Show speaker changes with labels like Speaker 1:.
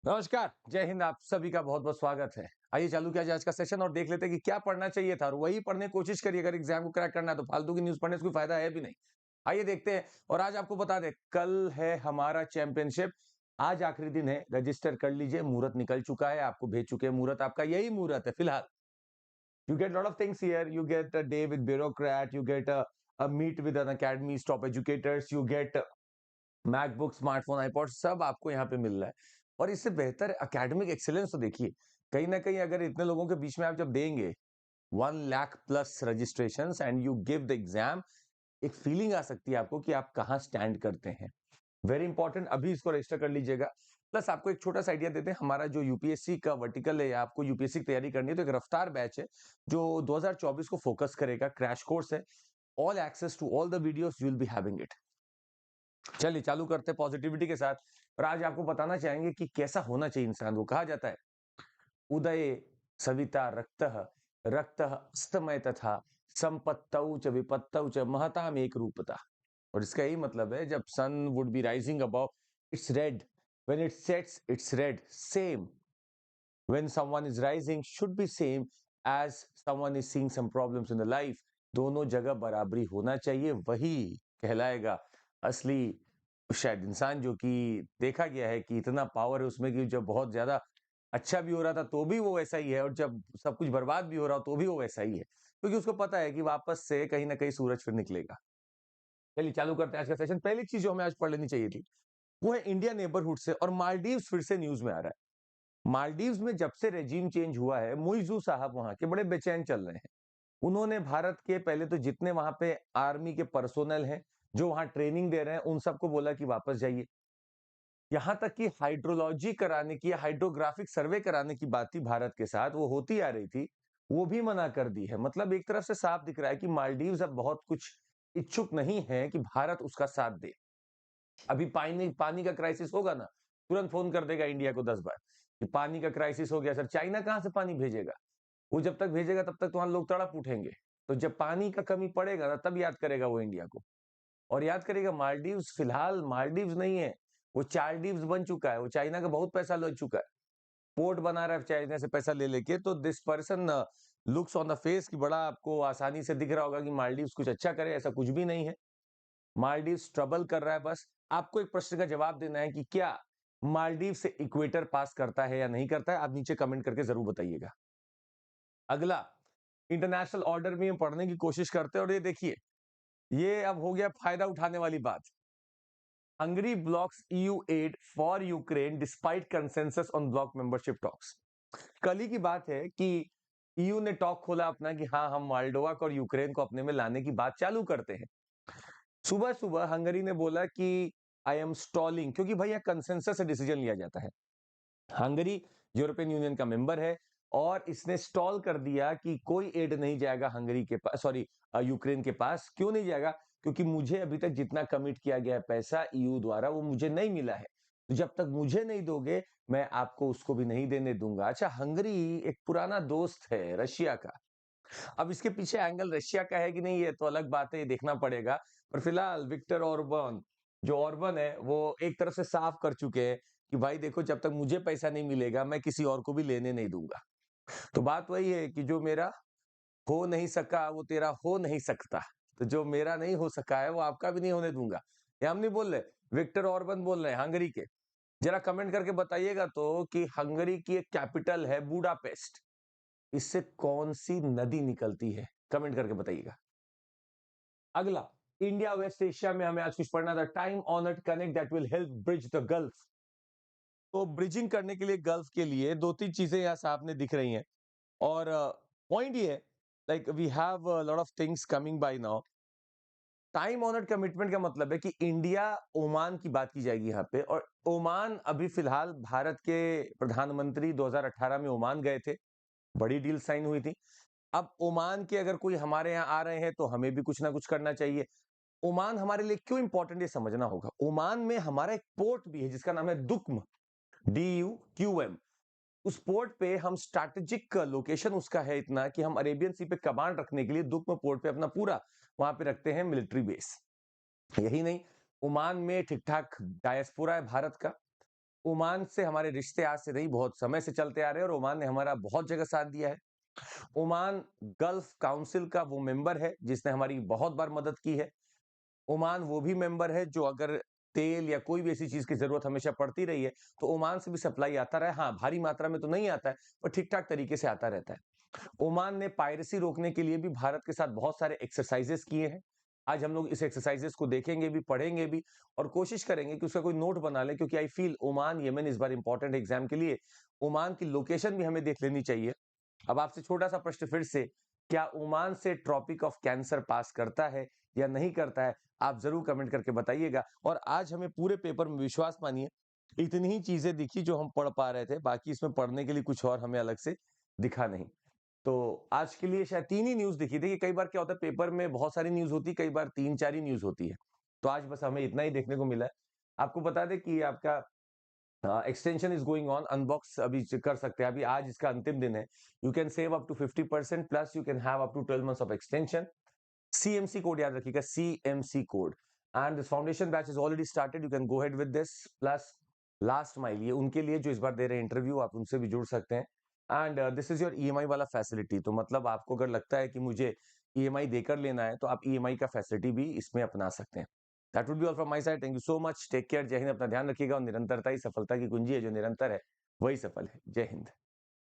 Speaker 1: नमस्कार, जय हिंद। आप सभी का बहुत बहुत स्वागत है। आइए चालू किया जाए आज का सेशन और देख लेते हैं कि क्या पढ़ना चाहिए था और वही पढ़ने की कोशिश करिए। अगर एग्जाम को क्रैक करना है तो फालतू की न्यूज पढ़ने से कोई फायदा है भी नहीं। आइए देखते हैं। और आज आपको बता दें, कल है हमारा चैंपियनशिप। आज आखिरी दिन है, रजिस्टर कर लीजिए। मुहूर्त निकल चुका है, आपको भेज चुके हैं मुहूर्त। आपका यही मुहूर्त है फिलहाल। You get lot of things here. You get a day with bureaucrat, you get a meet with an academy top educators, you get MacBook, smartphone, iPod, सब आपको यहाँ पे मिल रहा है। और इससे बेहतर एकेडमिक एक्सीलेंस तो देखिए, कहीं ना कहीं अगर इतने लोगों के बीच में आप जब देंगे 1 lakh plus registration and you give the exam, एक फीलिंग आ सकती है आपको कि आप कहाँ स्टैंड करते हैं। वेरी इंपॉर्टेंट, अभी इसको रजिस्टर कर लीजिएगा। प्लस आपको एक छोटा सा आइडिया देते हैं, हमारा जो यूपीएससी का वर्टिकल है, आपको यूपीएससी की तैयारी करनी है तो एक रफ्तार बैच है जो 2024 को फोकस करेगा। क्रैश कोर्स है, all access to all the videos, you will be having it. चलिए चालू करते हैं पॉजिटिविटी के साथ। और आज आपको बताना चाहेंगे कि कैसा होना चाहिए इंसान को। कहा जाता है, उदये सविता रक्तः, रक्तः अस्तमय तथा संपत्तौ च विपत्तौ च महताम एक रूपता। और इसका यही मतलब है, जब sun would be rising above, it's red, when it sets it's red, same when someone is rising should be same as someone is seeing some problems in the life। दोनों जगह बराबरी होना चाहिए, वही कहलाएगा असली शायद इंसान। जो कि देखा गया है कि इतना पावर है उसमें कि जब बहुत ज्यादा अच्छा भी हो रहा था तो भी वो वैसा ही है, और जब सब कुछ बर्बाद भी हो रहा हो तो भी वो वैसा ही है, क्योंकि उसको पता है कि वापस से कहीं ना कहीं सूरज फिर निकलेगा। चलिए चालू करते हैं आज का सेशन। पहली चीज जो हमें आज पढ़ लेनी चाहिए थी वो है इंडिया नेबरहुड से, और मालदीव्स फिर से न्यूज में आ रहा है। मालदीव्स में जब से रेजिम चेंज हुआ है, मुइजू साहब वहां के बड़े बेचैन चल रहे हैं। उन्होंने भारत के पहले तो जितने वहां पे आर्मी के पर्सोनल हैं जो वहां ट्रेनिंग दे रहे हैं, उन सबको बोला कि वापस जाइए। यहां तक कि हाइड्रोलॉजी कराने की, हाइड्रोग्राफिक सर्वे कराने की बात थी भारत के साथ, वो होती आ रही थी, वो भी मना कर दी है। मतलब एक तरफ से साफ दिख रहा है कि मालदीव्स अब बहुत कुछ इच्छुक नहीं है कि भारत उसका साथ दे। अभी पानी पानी का क्राइसिस होगा ना, तुरंत फोन कर देगा इंडिया को 10 बार कि पानी का क्राइसिस हो गया सर। चाइना कहां से पानी भेजेगा? वो जब तक भेजेगा तब तक तो वहां लोग तड़प उठेंगे। तो जब पानी का कमी पड़ेगा ना, तब याद करेगा वो इंडिया को। और याद करेगा, मालदीव्स फिलहाल मालदीव्स नहीं है, वो चालदीव्स बन चुका है। वो चाइना का बहुत पैसा ले चुका है, पोर्ट बना रहा है चाइना से पैसा ले लेके। तो this person looks on the face की बड़ा आपको आसानी से दिख रहा होगा कि मालदीव्स कुछ अच्छा करे, ऐसा कुछ भी नहीं है। मालदीव्स ट्रबल कर रहा है। बस आपको एक प्रश्न का जवाब देना है कि क्या मालदीव से इक्वेटर पास करता है या नहीं करता है। आप नीचे कमेंट करके जरूर बताइएगा। अगला, इंटरनेशनल ऑर्डर में हम पढ़ने की कोशिश करते हैं, और ये देखिए, ये अब हो गया फायदा उठाने वाली बात। Hungary blocks EU aid for Ukraine despite consensus on bloc membership talks. कल ही की बात है कि ईयू ने टॉक खोला अपना कि हाँ, हम मोल्डोवा को और यूक्रेन को अपने में लाने की बात चालू करते हैं। सुबह सुबह हंगरी ने बोला कि आई एम स्टॉलिंग, क्योंकि भैया कंसेंसस से डिसीजन लिया जाता है। हंगरी यूरोपियन यूनियन का मेंबर है, और इसने स्टॉल कर दिया कि कोई एड नहीं जाएगा हंगरी के पास, सॉरी यूक्रेन के पास। क्यों नहीं जाएगा? क्योंकि मुझे अभी तक जितना कमिट किया गया पैसा ईयू द्वारा वो मुझे नहीं मिला है। तो जब तक मुझे नहीं दोगे, मैं आपको उसको भी नहीं देने दूंगा। अच्छा, हंगरी एक पुराना दोस्त है रशिया का। अब इसके पीछे एंगल रशिया का है कि नहीं, ये तो अलग बात है, ये देखना पड़ेगा। पर फिलहाल विक्टर ऑर्बन, जो ऑर्बन है, वो एक तरफ से साफ कर चुके हैं कि भाई देखो, जब तक मुझे पैसा नहीं मिलेगा मैं किसी और को भी लेने नहीं दूंगा। तो बात वही है कि जो मेरा हो नहीं सका वो तेरा हो नहीं सकता। तो जो मेरा नहीं हो सका है वो आपका भी नहीं होने दूंगा। ये हम नहीं बोल रहे, विक्टर ऑर्बन बोल रहे हैं हंगरी के। जरा कमेंट करके बताइएगा तो कि हंगरी की एक कैपिटल है बुडापेस्ट, इससे कौन सी नदी निकलती है? कमेंट करके बताइएगा। अगला, इंडिया वेस्ट एशिया में हमें आज कुछ पढ़ना था। Time honoured connect that will help bridge the gulf. तो ब्रिजिंग करने के लिए गल्फ के लिए दो तीन चीजें यहाँ सामने दिख रही हैं। और पॉइंट ये है, like we have lot of things coming by now. Time honoured commitment का मतलब है कि इंडिया ओमान की बात की जाएगी यहाँ पे। और ओमान अभी फिलहाल भारत के प्रधानमंत्री 2018 में ओमान गए थे, बड़ी डील साइन हुई थी। अब ओमान के अगर कोई हमारे यहाँ आ रहे हैं तो हमें भी कुछ ना कुछ करना चाहिए। ओमान हमारे लिए क्यों इंपॉर्टेंट, ये समझना होगा। ओमान में हमारा एक पोर्ट भी है जिसका नाम है दुक्म, DUQM। उस पोर्ट पे हम स्ट्रैटेजिक लोकेशन उसका है इतना कि हम अरेबियन सी पे कमांड रखने के लिए दुक्म पोर्ट पे अपना पूरा वहां पे रखते हैं मिलिट्री बेस। यही नहीं, ओमान में ठीक ठाक डायस्पोरा है भारत का। ओमान से हमारे रिश्ते आज से नहीं बहुत समय से चलते आ रहे हैं और ओमान ने हमारा बहुत जगह साथ दिया है। ओमान गल्फ काउंसिल का वो मेंबर है जिसने हमारी बहुत बार मदद की है। ओमान वो भी मेंबर है जो अगर तेल या कोई भी ऐसी चीज की जरूरत हमेशा पड़ती रही है तो ओमान से भी सप्लाई आता रहा है। हाँ, भारी मात्रा में तो नहीं आता है पर ठीक ठाक तरीके से आता रहता है। ओमान ने पायरेसी रोकने के लिए भी भारत के साथ बहुत सारे एक्सरसाइजेस किए हैं। आज हम लोग इस एक्सरसाइजेस को देखेंगे भी, पढ़ेंगे भी और कोशिश करेंगे कि उसका कोई नोट बना ले, क्योंकि आई फील ओमान येमेन इस बार इंपॉर्टेंट एग्जाम के लिए ओमान की लोकेशन भी हमें देख लेनी चाहिए। अब आपसे छोटा सा प्रश्न फिर से, क्या ओमान से ट्रॉपिक ऑफ कैंसर पास करता है या नहीं करता है? आप जरूर कमेंट करके बताइएगा। और आज हमें पूरे पेपर में, विश्वास मानिए, इतनी ही चीजें दिखी जो हम पढ़ पा रहे थे, बाकी इसमें पढ़ने के लिए कुछ और हमें अलग से दिखा नहीं। तो आज के लिए शायद 3 ही न्यूज़ दिखी थी कि कई बार क्या होता है पेपर में बहुत सारी न्यूज़ होती है, कई बार 3-4 ही न्यूज़ होती है। तो आज बस हमें इतना ही देखने को मिला है। आपको बता दें कि आपका extension is going on, unbox अभी कर सकते हैं, अभी आज इसका अंतिम दिन है। You can save up to 50% plus you can have up to 12 months of extension. CMC code याद रखिएगा, CMC code. And this foundation batch is already started, you can go ahead with this. Plus last mile, ये उनके लिए जो इस बार दे रहे हैं interview, आप उनसे भी जुड़ सकते हैं। And this is your EMI वाला फैसिलिटी, तो मतलब आपको अगर लगता है कि मुझे ईएमआई देकर लेना है तो आप ईएमआई का फैसिलिटी भी इसमें अपना सकते हैं। That would be all from my side. Thank you so much, take care, जय हिंद। अपना ध्यान रखिएगा और निरंतरता ही सफलता की कुंजी है, जो निरंतर है वही सफल है। जय हिंद।